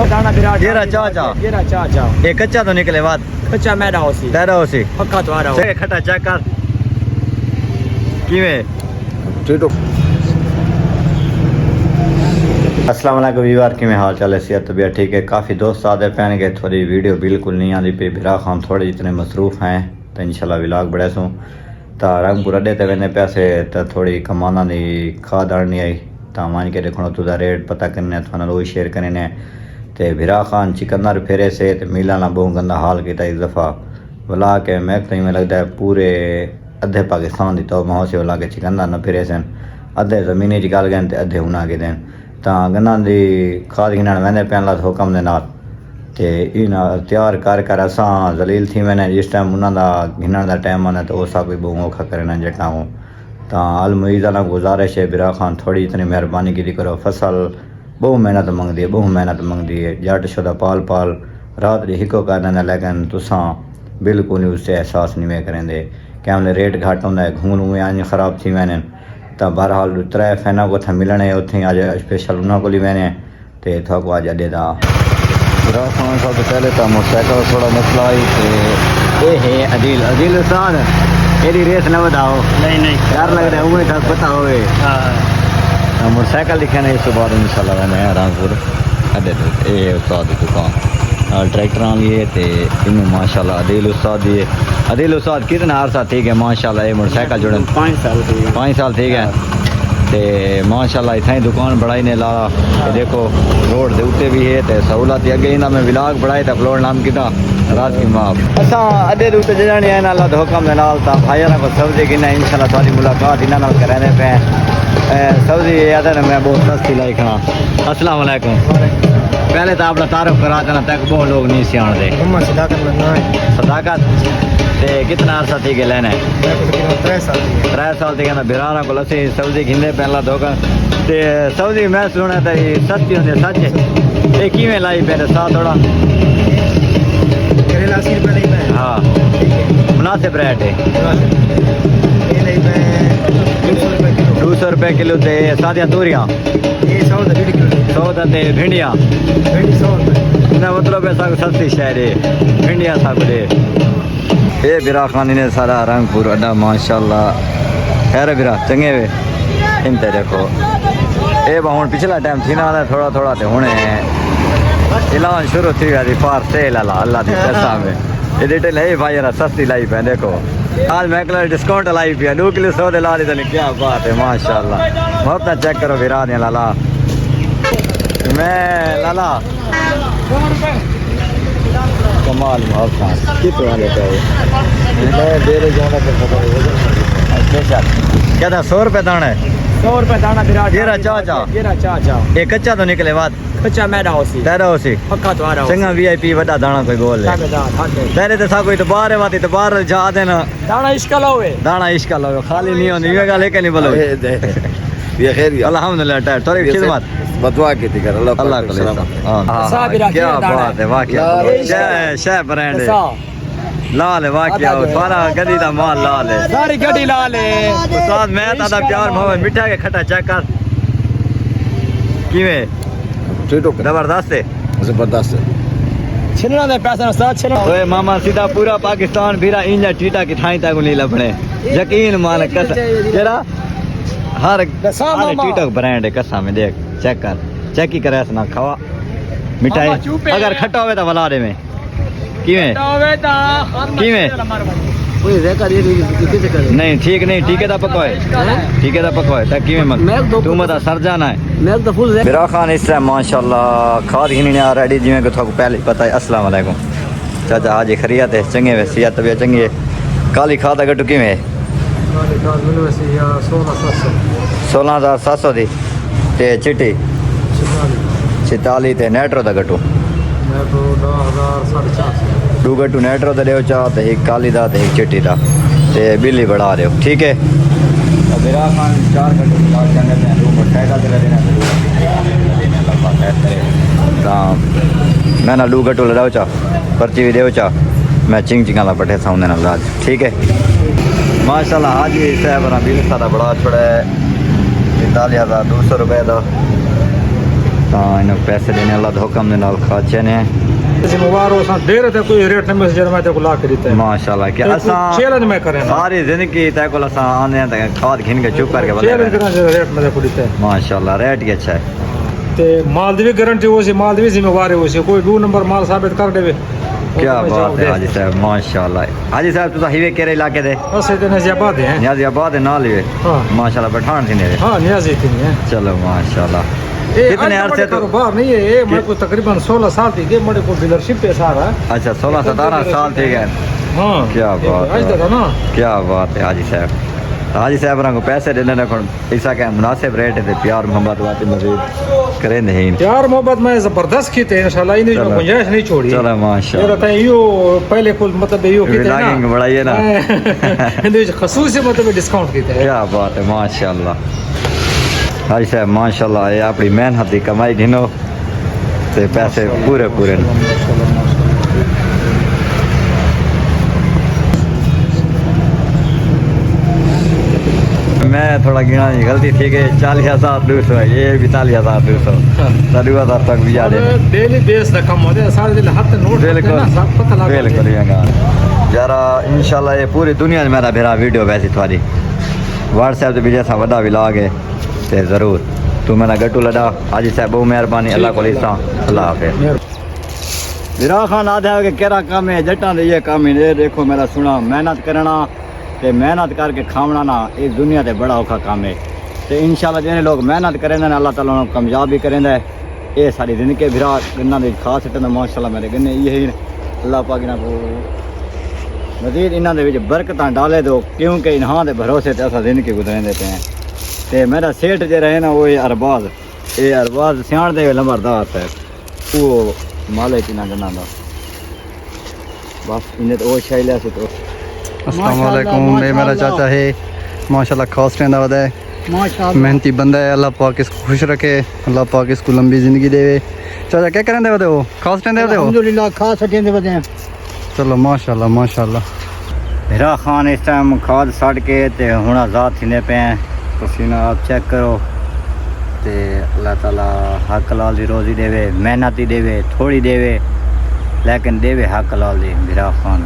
دانا برا جیرا چاچا جیرا چاچا یہ کچا تو نکلے بات کچا میدا ہوسی تیرا ہو سی پکا تو آ رہا ہو کھٹا چیک کر کیویں السلام علیکم ویوار کیویں حال چال ہے صحت طبیعت ٹھیک ہے کافی دوست آتے پہن گئے تھوڑی ویڈیو بالکل نہیں آتی پی بھرا خان تھوڑے جتنے مصروف ہیں تو انشاءاللہ ولاگ بڑے سوں تا رنگ پور اڈے تے وینے پیسے تا تھوڑی کمانا دی کھاد آنی آئی تا مان کے دیکھنا تو دا ریٹ پتہ کرنے تھوڑا لوگ شیئر کرنے تے بھرا خان چکندر پھیرے سے تے میلانا بہت گندا حال کیتا اس دفعہ ولا کے میں تمہیں لگتا ہے پورے ادھے پاکستان دی تو ماحول سے ولا کے چکندر نہ پھیرے سن ادھے زمینی چکال گئے تے ادھے ہونا کے دین تا گنا دی کھاد گنن ویندے پین لا حکم دے نال تے اینا تیار کر اساں ذلیل تھی میں نے جس ٹائم انہاں دا گنن دا ٹائم آنا تو اسا کوئی بہت اوکھا کرنا جٹا ہوں تا المعیزہ نہ گزارش ہے برا خان تھوڑی اتنی مہربانی کی کرو فصل بہت محنت منگتی ہے جٹ شدہ پال رات دی ہکو کرنا لیکن تساں بالکل ہی اس سے احساس نہیں کریں دے کہ ہم نے ریٹ گھٹ ہوندا ہے گھون ہوئے آج خراب تھی میں نے تا بہرحال ترے فینا کو تھا ملنے اتنے اج اسپیشل انہاں کو میں تے تھا کو اج اڈے دا برا خان سب پہلے تا موٹر سائیکل تھوڑا مسئلہ آئی تے اے ہے عدیل استاد ایڈی ریس نہ وداؤ نہیں ڈر لگ رہا ہے اوے تک پتہ ہوئے موٹر سائیکل دکھانے اس بعد انشاءاللہ میں آرام پور اڈے تے اے استاد دی دکان ٹریکٹراں لیے تے انہوں ماشاءاللہ عدیل استاد کتنا عرصہ ٹھیک ہے ماشاءاللہ یہ موٹر سائیکل جوڑن 5 سال ٹھیک ہے تے ماشاءاللہ اتھائی دکان بڑائی نے لا دیکھو روڈ دے اوتے بھی ہے تے سہولت اگے انہاں میں ولاگ بڑھائے تے اپلوڈ نام کیتا رات کی معاف اساں اڈے دے اوتے جڑانی ہے اللہ دے حکم دے نال تا بھائیاں کو سبزی کنا انشاءاللہ تھوڑی ملاقات انہاں نال کرانے پے سبزی یاد ہے میں بہت سستی لائی کھانا السلام علیکم پہلے تو اپنا تعارف کرا دینا تک بہت لوگ نہیں سیاں دے صداقت تے کتنا عرصہ تھی کہ لینا ہے 3 سال تھی کہنا برانا کو لسی سبزی گھنے پہلا دھوکا تے سبزی میں سننا تھا سستی ہوندی سچ ہے یہ کیویں لائی پہلے سا تھوڑا ہاں مناسب ریٹ ہے 200 روپے کلو تے سادیاں توریاں 100 تے بھنڈیاں مطلب ہے سستی شہر ہے بھنڈیاں سب دے اے برا خانی نے سارا رنگ پور اڈا ماشاءاللہ خیر برا چنگے وے انتے دیکھو اے ہن پچھلا ٹائم تھی نا تھوڑا تے ہن اعلان شروع تھی گیا فار سیل اللہ دی قسم ہے یہ ڈیٹے لے بھائی یار سستی لائی پہ دیکھو آج میں کلر ڈسکاؤنٹ لائی پیا 2 کلو 100 دے لا لی تھی کیا بات ہے ماشاءاللہ بہت چیک کرو پھر آدھے لالا میں لالا کمال محبت کتنے والے پہ میں دے رہے جانا کیا تھا 100 روپے دانا ہے 100 روپے دانا برا جیرا چاچا یہ کچا تو نکلے بات کچا میدا ہوسی تیرا ہو سی پکا تو آ رہا ہو چنگا وی آئی پی وڈا دانا کوئی گول ہے پہلے تو سا کوئی تو باہر واتی تو باہر جا دینا دانا اشکال ہوئے دانا اشکال ہوئے خالی نہیں ہوندی یہ گل ہے نہیں بولو یہ خیر الحمدللہ ٹائر تھوڑی خدمت بدوا کی تھی کر اللہ اللہ کو کیا بات ہے واقعہ شہ برانڈ لال ہے واقعہ سارا گڈی دا مال لال ہے ساری گڈی لال ہے استاد میں تا پیار محبت میٹھا کے کھٹا چیک کر کیویں زبردست ہے چھننا دے پیسہ ساتھ چھننا اوے ماما سیدھا پورا پاکستان بھیرا انجا ٹیٹا کی تھائی تک نہیں لبنے یقین مان کس تیرا ہر ٹیٹا برانڈ ہے قسم میں دیکھ چیک کر چیک ہی کرے اسنا کھوا مٹھائی اگر کھٹا ہوے تو بلا دے میں کیویں نہیں ٹھیک نہیں ٹھیکے دا پکا ہے تا کیویں مگ تو مت سر جانا ہے برا خان اس طرح ماشاءاللہ کھاد گھننے آ ریڈی جویں کہ تھو پہلے پتہ ہے السلام علیکم چاچا آج خیریت ہے چنگے وے صحت طبیعت چنگی ہے کالی کھاد گٹو کیویں 16700 دی تے چٹی 46 تے نیٹرو دا گٹو 2 گٹو نیٹرو دا دیو چا تے ایک کالی دا تے ایک چٹی دا تے بلی بڑھا دیو ٹھیک ہے برا خان 4 گٹو لا چنگے تے موٹر سائیکل تے دینا اللہ خیر کرے تا میں نہ 2 گٹو لڑاو چا پرچی بھی دیو چا میں چنگا لا پٹھے ساؤں دے نال ٹھیک ہے ماشاءاللہ حاجی صاحب را بل سارا بڑا چھوڑا ہے 43200 روپے دا انہوں پیسے دینے اللہ دے حکم دے نال کھاچے نے مبارو سان دیر تے کوئی ریٹ نہیں مسجد میں تے کو لا کے دیتا ہے ماشاءاللہ کہ اساں چیلنج میں کریں ساری زندگی تے کو اساں آنے ہیں تے کھاد گھن کے چپ کر کے چیلنج بدلے کرنا چاہیے ریٹ میں کو دیتا ہے ماشاءاللہ ریٹ ہی اچھا ہے تے مال دی بھی گارنٹی ہو سی مال دی بھی ذمہ داری ہو سی کوئی 2 نمبر مال ثابت کر دے کیا بات ہے حاجی صاحب ماشاءاللہ حاجی صاحب تو ہیوے کیرے علاقے دے بس تے نزی آباد ہیں نیازی آباد نال ہی ہاں ماشاءاللہ پٹھان تھی نے ہاں نیازی تھی ہیں چلو ماشاءاللہ کتنے عرصے تو کاروبار نہیں ہے یہ میں کو تقریباً 16 سال تھی کہ میرے کو ڈیلرشپ ہے سارا اچھا 16-17 سال تھے گئے ہاں کیا بات آج ہے تک نا کیا بات ہے حاجی صاحب حاجی صاحب رنگ پیسے دینے رکھن ایسا کہ مناسب ریٹ ہے پیار محبت واتی مزید کریں نہیں پیار محبت میں زبردست کی تھے انشاءاللہ انہیں میں گنجائش نہیں چھوڑی چلو ماشاءاللہ یہ رہتا ہے یو پہلے کل مطلب یو کی تھے لاگنگ نا بڑھائیے نا انہیں خصوصی مطلب ڈسکاؤنٹ کی تھے کیا بات ہے ماشاءاللہ حاجی صاحب ماشاءاللہ یہ اپنی محنت کی کمائی گھنو تے پیسے پورے پورے میں تھوڑا گنا غلطی تھی کہ 40,200 ہے یہ بھی 40,200 2,000 تک بھی آ جائے ڈیلی بیس کا کم ہوتے ہیں سارے دل ہاتھ نوٹ بالکل بالکل یار انشاءاللہ یہ پوری دنیا میں میرا بھیرا ویڈیو ویسی تھوڑی واٹس ایپ بھی جیسا وڈا ولاگ ہے تے ضرور تو میرا گٹو لڈا حاجی صاحب بہت مہربانی اللہ کو لیسا اللہ حافظ بھیرا خان آدھا ہے کہ کیرا کام ہے جٹاں دے یہ کام ہے دیکھو میرا سنا محنت کرنا تے محنت کر کے کھاونا نا اس دنیا تے بڑا اوکھا کام ہے تے انشاءاللہ جنے لوگ محنت کریں دے اللہ تعالیٰ انہوں کامیاب بھی کریں دے یہ ساری زندگی بھرا گنہ دے خاص ہے ماشاءاللہ میرے گنے یہی اللہ پاک انہاں کو مزید انہاں دے وچ برکتاں ڈالے دو کیونکہ انہاں دے بھروسے تے اساں زندگی گزریں دیتے ہیں تے میرا سیٹ جے رہے نا وہ ارباز یہ ارباز سیاں دے لمبردار ہے وہ مالک انہاں گنہ دا بس انہیں تو وہ شاہ لیا سے تو السلام علیکم یہ میرا چاچا ہے ماشاءاللہ خاص رہندا ودا ہے محنتی بندہ ہے اللہ پاک اس کو خوش رکھے اللہ پاک اس کو لمبی زندگی دے چاچا کیا کریں دے ودا ہو خاص رہندے ودا ہو الحمدللہ خاص ہٹیں دے ودے چلو ماشاءاللہ ماشاءاللہ بھیرا خان اس ٹائم کھاد سڑ کے تے ہن آزاد تھیندے پے ہیں پسینہ آپ چیک کرو تے اللہ تعالیٰ حق لال دی روزی دے محنت دی دے تھوڑی دے لیکن دے حق لال دی بھیرا خان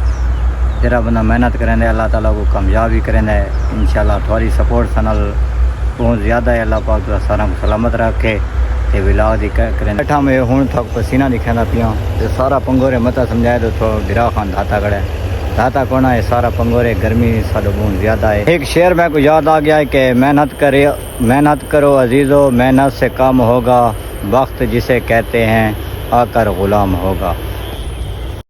جرا بندہ محنت کریں دے اللہ تعالیٰ کو کامیابی کریں دے انشاءاللہ تھوڑی سپورٹ سنل بہت زیادہ ہے اللہ پاک تو سارا کو سلامت رکھے تے ولاگ دی کریں بیٹھا میں ہوں تھک پسینہ دکھانا پیاں تے سارا پنگورے متا سمجھائے تو تھوڑا بھیرا خان دھاتا کڑے دھاتا کونا ہے سارا پنگورے گرمی ساڈو بہت زیادہ ہے ایک شعر میں کو یاد آ گیا ہے کہ محنت کرو عزیزو محنت سے کام ہوگا وقت جسے کہتے ہیں آ کر غلام ہوگا